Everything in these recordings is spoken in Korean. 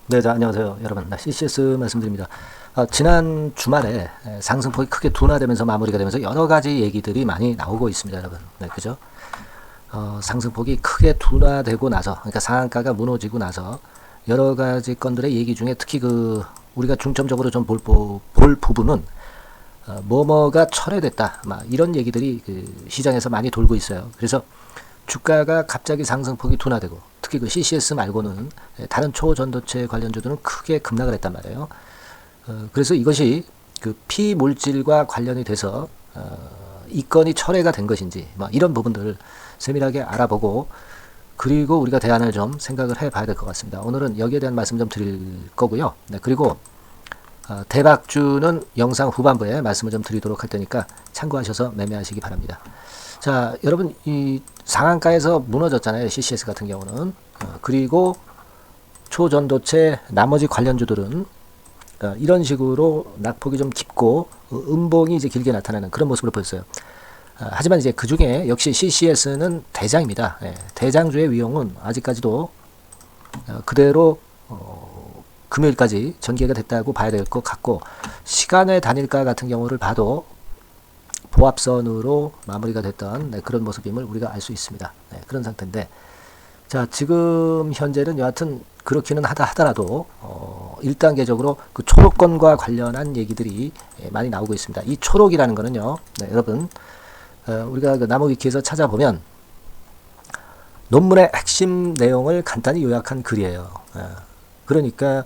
네, 안녕하세요, 여러분. CCS 말씀드립니다. 지난 주말에 상승폭이 크게 둔화되면서 마무리가 되면서 여러 가지 얘기들이 많이 나오고 있습니다, 여러분. 네, 그죠? 상승폭이 크게 둔화되고 나서, 그러니까 상한가가 무너지고 나서 여러 가지 건들의 얘기 중에 특히 우리가 중점적으로 좀 볼 부분은 뭐뭐가 철회됐다, 막 이런 얘기들이 시장에서 많이 돌고 있어요. 그래서 주가가 갑자기 상승폭이 둔화되고 특히 CCS 말고는 다른 초전도체 관련주들은 크게 급락을 했단 말이에요. 그래서 이것이 피물질과 관련이 돼서 이 건이 철회가 된 것인지 이런 부분들을 세밀하게 알아보고 그리고 우리가 대안을 좀 생각을 해봐야 될 것 같습니다. 오늘은 여기에 대한 말씀 좀 드릴 거고요. 네, 그리고 대박주는 영상 후반부에 말씀을 좀 드리도록 할 테니까 참고하셔서 매매하시기 바랍니다. 자, 여러분 이 상한가에서 무너졌잖아요. CCS 같은 경우는. 그리고 초전도체 나머지 관련주들은 이런 식으로 낙폭이 좀 깊고 음봉이 이제 길게 나타나는 그런 모습을 보였어요. 하지만 이제 그 중에 역시 CCS는 대장입니다. 대장주의 위용은 아직까지도 그대로 금요일까지 전개가 됐다고 봐야 될 것 같고 시간의 단일가 같은 경우를 봐도 보합선으로 마무리가 됐던 그런 모습임을 우리가 알 수 있습니다. 그런 상태인데 자 지금 현재는 여하튼 그렇기는 하더라도 1단계적으로 그 초록권과 관련한 얘기들이 많이 나오고 있습니다. 이 초록이라는 거는요, 여러분 우리가 나무위키에서 찾아보면 논문의 핵심 내용을 간단히 요약한 글이에요. 그러니까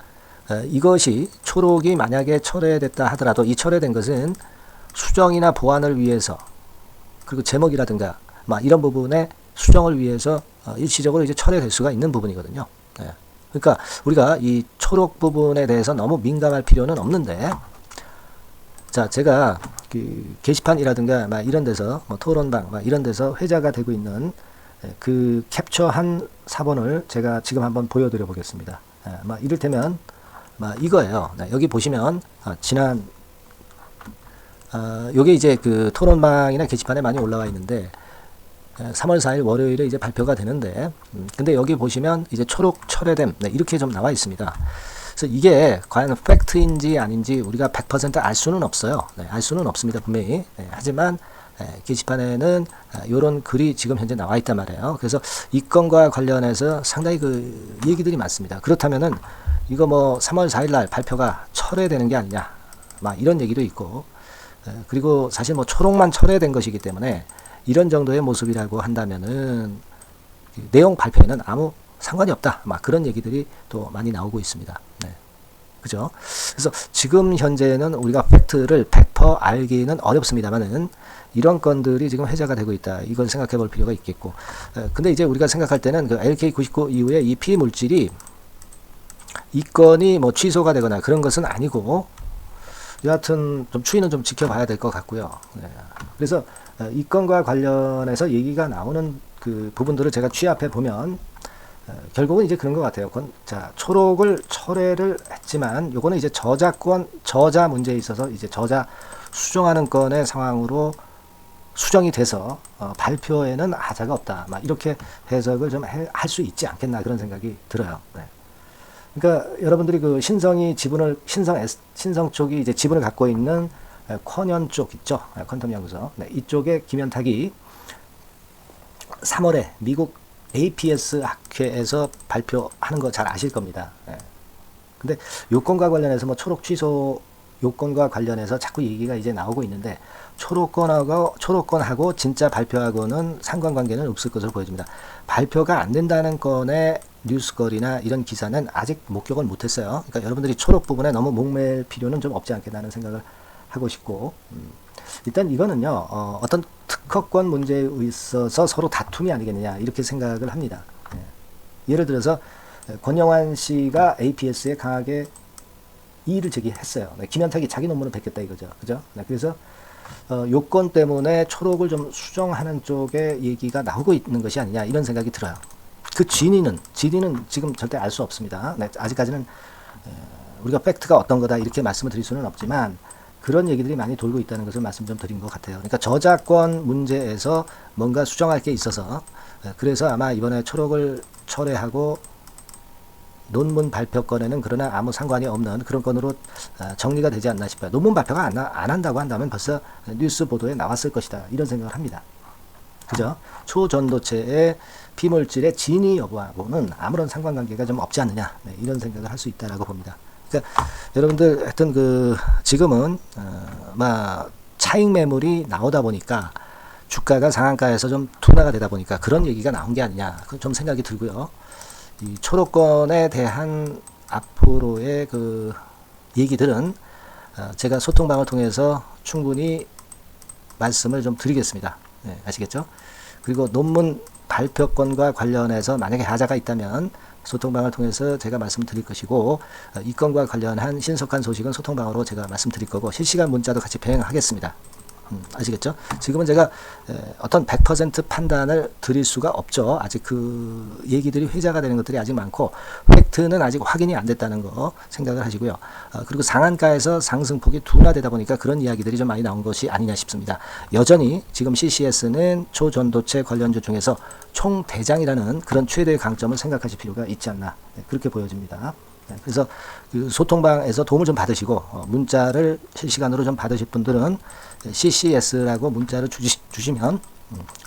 이것이 초록이 만약에 철회됐다 하더라도 이 철회된 것은 수정이나 보완을 위해서 그리고 제목이라든가 이런 부분에 수정을 위해서 일시적으로 이제 철회될 수가 있는 부분이거든요. 그러니까 우리가 이 초록 부분에 대해서 너무 민감할 필요는 없는데 자 제가 게시판이라든가 이런 데서 토론방 이런 데서 회자가 되고 있는 그 캡처한 사본을 제가 지금 한번 보여드려 보겠습니다. 이를테면 이거예요. 여기 보시면 지난 요게 이제 그 토론방이나 게시판에 많이 올라와 있는데 3월 4일 월요일에 이제 발표가 되는데 근데 여기 보시면 이제 초록 철회됨 이렇게 좀 나와 있습니다. 그래서 이게 과연 팩트인지 아닌지 우리가 100% 알 수는 없어요. 알 수는 없습니다, 분명히. 하지만 게시판에는 이런 글이 지금 현재 나와 있단 말이에요. 그래서 이 건과 관련해서 상당히 그 얘기들이 많습니다. 그렇다면은 이거 3월 4일 날 발표가 철회되는 게 아니냐, 이런 얘기도 있고, 그리고 사실 초록만 철회된 것이기 때문에 이런 정도의 모습이라고 한다면은 내용 발표에는 아무 상관이 없다. 그런 얘기들이 또 많이 나오고 있습니다. 그죠? 그래서 지금 현재는 우리가 팩트를 100% 알기는 어렵습니다만은 이런 건들이 지금 회자가 되고 있다. 이걸 생각해 볼 필요가 있겠고. 근데 이제 우리가 생각할 때는 그 LK99 이후에 이 피물질이 이 건이 취소가 되거나 그런 것은 아니고 여하튼 좀 추이는 좀 지켜봐야 될 것 같고요. 그래서 이 건과 관련해서 얘기가 나오는 그 부분들을 제가 취합해 보면 결국은 이제 그런 것 같아요. 자, 초록을 철회를 했지만 요거는 이제 저자 문제에 있어서 이제 저자 수정하는 건의 상황으로 수정이 돼서 발표에는 하자가 없다. 이렇게 해석을 좀 할 수 있지 않겠나 그런 생각이 들어요. 그러니까 여러분들이 그 신성 쪽이 이제 지분을 갖고 있는 쿼년 쪽 있죠. 퀀텀 연구소. 이쪽에 김현탁이 3월에 미국 APS 학회에서 발표하는 거 잘 아실 겁니다. 근데 요건과 관련해서 초록 취소 요건과 관련해서 자꾸 얘기가 이제 나오고 있는데 초록건하고 진짜 발표하고는 상관관계는 없을 것으로 보여집니다. 발표가 안 된다는 건의 뉴스거리나 이런 기사는 아직 목격을 못했어요. 그러니까 여러분들이 초록 부분에 너무 목맬 필요는 좀 없지 않겠다는 생각을 하고 싶고 일단 이거는요 어떤 특허권 문제에 있어서 서로 다툼이 아니겠느냐 이렇게 생각을 합니다. 예를 들어서 권영환 씨가 APS에 강하게 이의를 제기했어요. 김현탁이 자기 논문을 뱉겠다 이거죠. 그죠? 그래서 요건 때문에 초록을 좀 수정하는 쪽에 얘기가 나오고 있는 것이 아니냐 이런 생각이 들어요. 그 진위는 지금 절대 알 수 없습니다. 아직까지는 우리가 팩트가 어떤 거다 이렇게 말씀을 드릴 수는 없지만 그런 얘기들이 많이 돌고 있다는 것을 말씀 좀 드린 것 같아요. 그러니까 저작권 문제에서 뭔가 수정할 게 있어서 그래서 아마 이번에 초록을 철회하고 논문 발표 건에는 그러나 아무 상관이 없는 그런 건으로 정리가 되지 않나 싶어요. 논문 발표가 안 한다고 한다면 벌써 뉴스 보도에 나왔을 것이다. 이런 생각을 합니다. 그죠? 초전도체의 비물질의 진위 여부하고는 아무런 상관관계가 좀 없지 않느냐. 네, 이런 생각을 할 수 있다라고 봅니다. 그러니까 여러분들 하여튼 지금은 차익 매물이 나오다 보니까 주가가 상한가에서 좀 둔화가 되다 보니까 그런 얘기가 나온 게 아니냐. 좀 생각이 들고요. 이 초록권에 대한 앞으로의 얘기들은 제가 소통방을 통해서 충분히 말씀을 좀 드리겠습니다. 네, 아시겠죠? 그리고 논문 발표권과 관련해서 만약에 하자가 있다면 소통방을 통해서 제가 말씀드릴 것이고, 이 건과 관련한 신속한 소식은 소통방으로 제가 말씀드릴 거고, 실시간 문자도 같이 병행하겠습니다. 아시겠죠? 지금은 제가 어떤 100% 판단을 드릴 수가 없죠. 아직 그 얘기들이 회자가 되는 것들이 아직 많고 팩트는 아직 확인이 안 됐다는 거 생각을 하시고요. 그리고 상한가에서 상승폭이 둔화되다 보니까 그런 이야기들이 좀 많이 나온 것이 아니냐 싶습니다. 여전히 지금 CCS는 초전도체 관련주 중에서 총대장이라는 그런 최대의 강점을 생각하실 필요가 있지 않나, 그렇게 보여집니다. 그래서 그 소통방에서 도움을 좀 받으시고 문자를 실시간으로 좀 받으실 분들은 CCS라고 문자를 주시면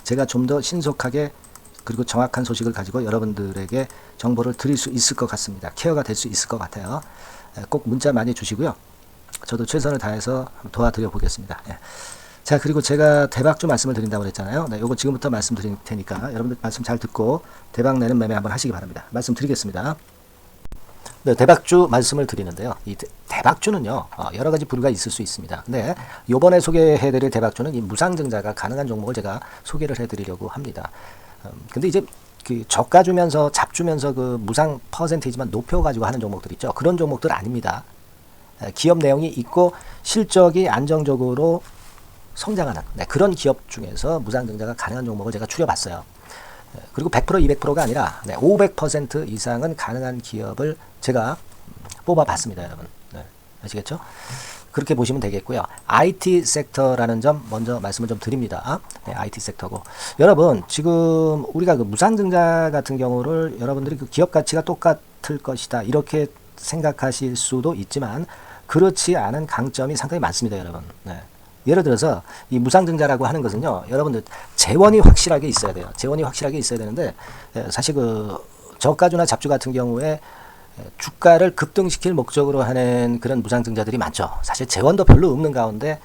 제가 좀 더 신속하게 그리고 정확한 소식을 가지고 여러분들에게 정보를 드릴 수 있을 것 같습니다. 케어가 될 수 있을 것 같아요. 꼭 문자 많이 주시고요. 저도 최선을 다해서 도와드려 보겠습니다. 자, 그리고 제가 대박주 말씀을 드린다고 그랬잖아요. 네, 요거 지금부터 말씀드릴 테니까 여러분들 말씀 잘 듣고 대박 내는 매매 한번 하시기 바랍니다. 말씀드리겠습니다. 네, 대박주 말씀을 드리는데요. 이 대박주는요, 여러 가지 부류가 있을 수 있습니다. 근데 요번에 소개해드릴 대박주는 이 무상증자가 가능한 종목을 제가 소개를 해드리려고 합니다. 근데 이제 그 저가 주면서 잡주면서 그 무상 퍼센테이지만 높여가지고 하는 종목들 있죠. 그런 종목들 아닙니다. 기업 내용이 있고 실적이 안정적으로 성장하는 그런 기업 중에서 무상증자가 가능한 종목을 제가 추려봤어요. 그리고 100% 200%가 아니라 500% 이상은 가능한 기업을 제가 뽑아봤습니다, 여러분. 네, 아시겠죠? 그렇게 보시면 되겠고요. IT 섹터라는 점 먼저 말씀을 좀 드립니다. 네, IT 섹터고, 여러분 지금 우리가 그 무상증자 같은 경우를 여러분들이 그 기업 가치가 똑같을 것이다 이렇게 생각하실 수도 있지만 그렇지 않은 강점이 상당히 많습니다, 여러분. 네. 예를 들어서 이 무상증자라고 하는 것은요, 여러분들 재원이 확실하게 있어야 돼요. 재원이 확실하게 있어야 되는데 사실 그 저가주나 잡주 같은 경우에 주가를 급등시킬 목적으로 하는 그런 무상증자들이 많죠. 사실 재원도 별로 없는 가운데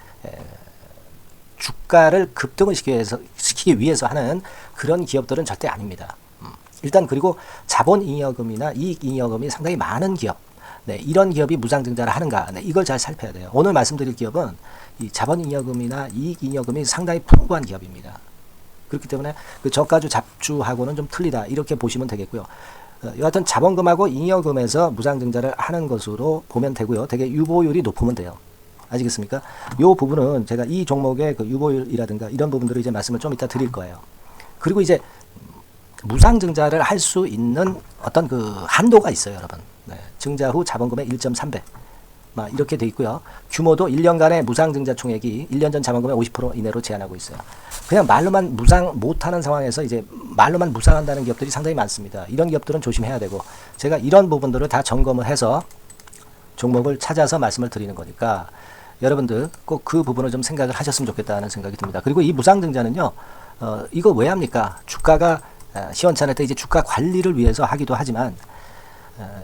주가를 급등을 시키기 위해서 하는 그런 기업들은 절대 아닙니다. 일단 그리고 자본잉여금이나 이익잉여금이 상당히 많은 기업, 이런 기업이 무상증자를 하는가, 이걸 잘 살펴야 돼요. 오늘 말씀드릴 기업은 이 자본잉여금이나 이익잉여금이 상당히 풍부한 기업입니다. 그렇기 때문에 그 저가주 잡주하고는 좀 틀리다 이렇게 보시면 되겠고요. 여하튼 자본금하고 잉여금에서 무상증자를 하는 것으로 보면 되고요. 되게 유보율이 높으면 돼요. 아시겠습니까? 이 부분은 제가 이 종목의 그 유보율이라든가 이런 부분들을 이제 말씀을 좀 이따 드릴 거예요. 그리고 이제 무상증자를 할 수 있는 어떤 그 한도가 있어요, 여러분. 증자 후 자본금의 1.3배. 이렇게 돼 있고요. 규모도 1년간의 무상증자 총액이 1년 전 자본금의 50% 이내로 제한하고 있어요. 그냥 말로만 무상 못하는 상황에서 이제 말로만 무상한다는 기업들이 상당히 많습니다. 이런 기업들은 조심해야 되고, 제가 이런 부분들을 다 점검을 해서 종목을 찾아서 말씀을 드리는 거니까 여러분들 꼭 그 부분을 좀 생각을 하셨으면 좋겠다는 생각이 듭니다. 그리고 이 무상증자는요, 이거 왜 합니까? 주가가 시원찮을 때 이제 주가 관리를 위해서 하기도 하지만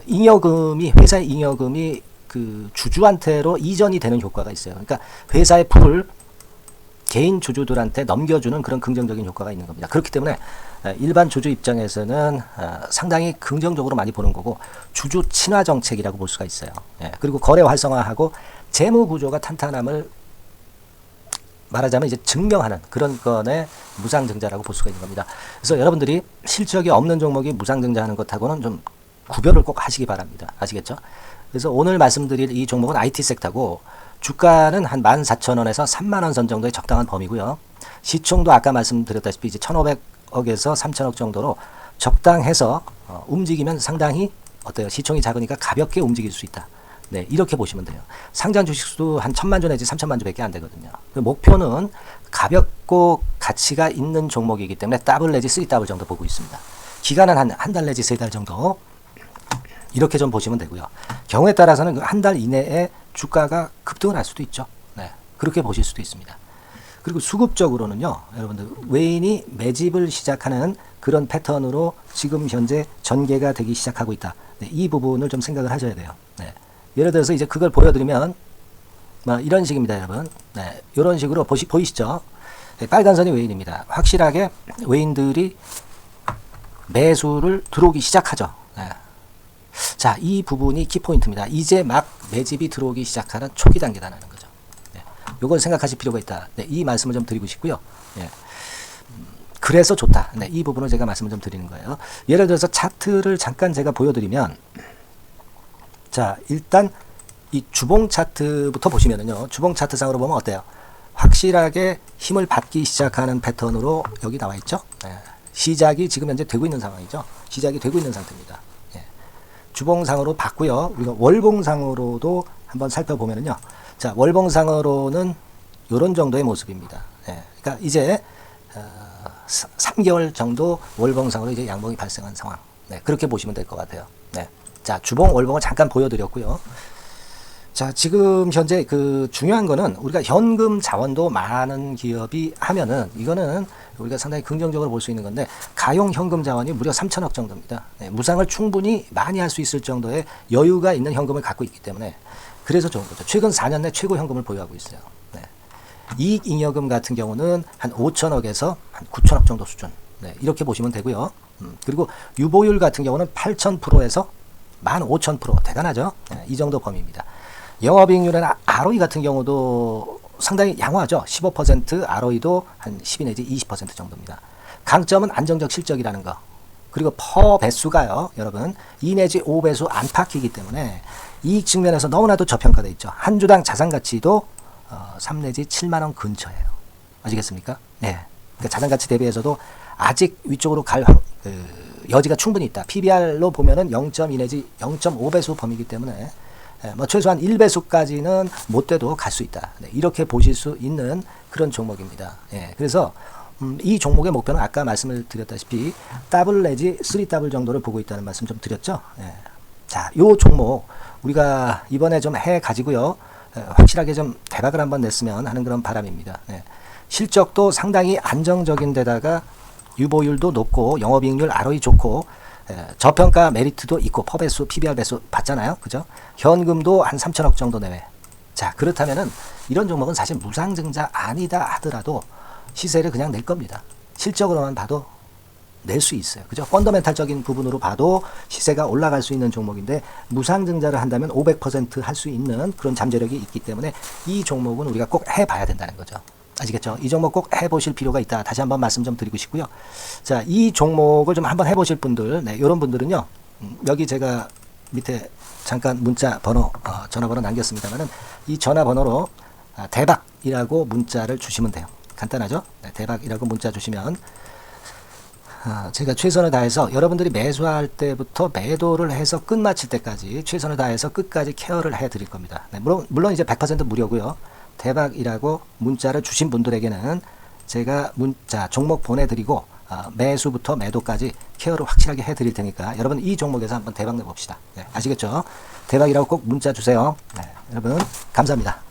잉여금이, 회사의 잉여금이 그 주주한테로 이전이 되는 효과가 있어요. 그러니까 회사의 풀을 개인 주주들한테 넘겨주는 그런 긍정적인 효과가 있는 겁니다. 그렇기 때문에 일반 주주 입장에서는 상당히 긍정적으로 많이 보는 거고, 주주 친화 정책이라고 볼 수가 있어요. 그리고 거래 활성화하고 재무 구조가 탄탄함을 말하자면 이제 증명하는 그런 건의 무상증자라고 볼 수가 있는 겁니다. 그래서 여러분들이 실적이 없는 종목이 무상증자하는 것하고는 좀 구별을 꼭 하시기 바랍니다. 아시겠죠? 그래서 오늘 말씀드릴 이 종목은 IT 섹터고, 주가는 한 14,000원에서 30,000원 선 정도의 적당한 범위고요. 시총도 아까 말씀드렸다시피 이제 1,500억에서 3,000억 정도로 적당해서 움직이면 상당히 어때요? 시총이 작으니까 가볍게 움직일 수 있다. 이렇게 보시면 돼요. 상장 주식수도 한 1,000만 주 내지 3,000만 주밖에 안 되거든요. 그 목표는 가볍고 가치가 있는 종목이기 때문에 더블 내지 3더블 정도 보고 있습니다. 기간은 한 달 내지 3달 정도. 이렇게 좀 보시면 되고요. 경우에 따라서는 한 달 이내에 주가가 급등을 할 수도 있죠. 네, 그렇게 보실 수도 있습니다. 그리고 수급적으로는요, 여러분들 외인이 매집을 시작하는 그런 패턴으로 지금 현재 전개가 되기 시작하고 있다. 네, 이 부분을 좀 생각을 하셔야 돼요. 네, 예를 들어서 이제 그걸 보여드리면 이런 식입니다, 여러분. 네, 이런 식으로 보이시죠? 네, 빨간 선이 외인입니다. 확실하게 외인들이 매수를 들어오기 시작하죠. 네. 자, 이 부분이 키포인트입니다. 이제 막 매집이 들어오기 시작하는 초기 단계라는 거죠. 네. 요걸 생각하실 필요가 있다. 네, 이 말씀을 좀 드리고 싶고요. 네. 그래서 좋다. 네, 이 부분을 제가 말씀을 좀 드리는 거예요. 예를 들어서 차트를 잠깐 제가 보여드리면, 자, 일단 이 주봉 차트부터 보시면은요, 주봉 차트상으로 보면 어때요? 확실하게 힘을 받기 시작하는 패턴으로 여기 나와 있죠. 네. 시작이 지금 현재 되고 있는 상황이죠. 시작이 되고 있는 상태입니다. 예. 주봉상으로 봤고요. 우리가 월봉상으로도 한번 살펴보면요. 자, 월봉상으로는 이런 정도의 모습입니다. 예. 그러니까 이제 3개월 정도 월봉상으로 이제 양봉이 발생한 상황. 네, 그렇게 보시면 될 것 같아요. 네. 자, 주봉, 월봉을 잠깐 보여드렸고요. 자, 지금 현재 그 중요한 거는 우리가 현금 자원도 많은 기업이 하면은 이거는 우리가 상당히 긍정적으로 볼 수 있는 건데, 가용 현금 자원이 무려 3천억 정도입니다. 네, 무상을 충분히 많이 할 수 있을 정도의 여유가 있는 현금을 갖고 있기 때문에 그래서 좋은 거죠. 최근 4년 내 최고 현금을 보유하고 있어요. 네. 이익잉여금 같은 경우는 한 5천억에서 한 9천억 정도 수준. 네, 이렇게 보시면 되고요. 그리고 유보율 같은 경우는 8,000%에서 15,000% 대단하죠. 네, 이 정도 범위입니다. 영업이익률은 ROE 같은 경우도 상당히 양호하죠. 15%, ROE도 한 12 내지 20% 정도입니다. 강점은 안정적 실적이라는 거. 그리고 퍼 배수가요, 여러분 2 내지 5배수 안팎이기 때문에 이익 측면에서 너무나도 저평가되어 있죠. 한 주당 자산 가치도 3 내지 7만 원 근처예요. 아시겠습니까? 네. 그러니까 자산 가치 대비해서도 아직 위쪽으로 갈 여지가 충분히 있다. PBR로 보면은 0.2 내지 0.5배수 범위이기 때문에 최소한 1배수까지는 못 돼도 갈 수 있다. 네, 이렇게 보실 수 있는 그런 종목입니다. 예, 그래서 이 종목의 목표는 아까 말씀을 드렸다시피 더블 내지 3더블 정도를 보고 있다는 말씀 좀 드렸죠. 예. 자, 요 종목 우리가 이번에 좀 해 가지고요. 확실하게 좀 대박을 한번 냈으면 하는 그런 바람입니다. 예. 실적도 상당히 안정적인 데다가 유보율도 높고 영업이익률 ROE 좋고 저평가 메리트도 있고 퍼배수, PBR 배수 봤잖아요. 그죠? 현금도 한 3천억 정도 내외. 자, 그렇다면은 이런 종목은 사실 무상증자 아니다 하더라도 시세를 그냥 낼 겁니다. 실적으로만 봐도 낼 수 있어요. 그죠? 펀더멘탈적인 부분으로 봐도 시세가 올라갈 수 있는 종목인데 무상증자를 한다면 500% 할 수 있는 그런 잠재력이 있기 때문에 이 종목은 우리가 꼭 해봐야 된다는 거죠. 아시겠죠? 이 종목 꼭 해보실 필요가 있다. 다시 한번 말씀 좀 드리고 싶고요. 자, 이 종목을 좀 한번 해보실 분들, 네, 이런 분들은요, 여기 제가 밑에 잠깐 문자 번호, 전화번호 남겼습니다만은 이 전화번호로 대박이라고 문자를 주시면 돼요. 간단하죠? 네, 대박이라고 문자 주시면 제가 최선을 다해서 여러분들이 매수할 때부터 매도를 해서 끝마칠 때까지 최선을 다해서 끝까지 케어를 해드릴 겁니다. 네, 물론 이제 100% 무료고요. 대박이라고 문자를 주신 분들에게는 제가 문자 종목 보내드리고 매수부터 매도까지 케어를 확실하게 해드릴 테니까 여러분 이 종목에서 한번 대박 내봅시다. 네, 아시겠죠? 대박이라고 꼭 문자 주세요. 네, 여러분 감사합니다.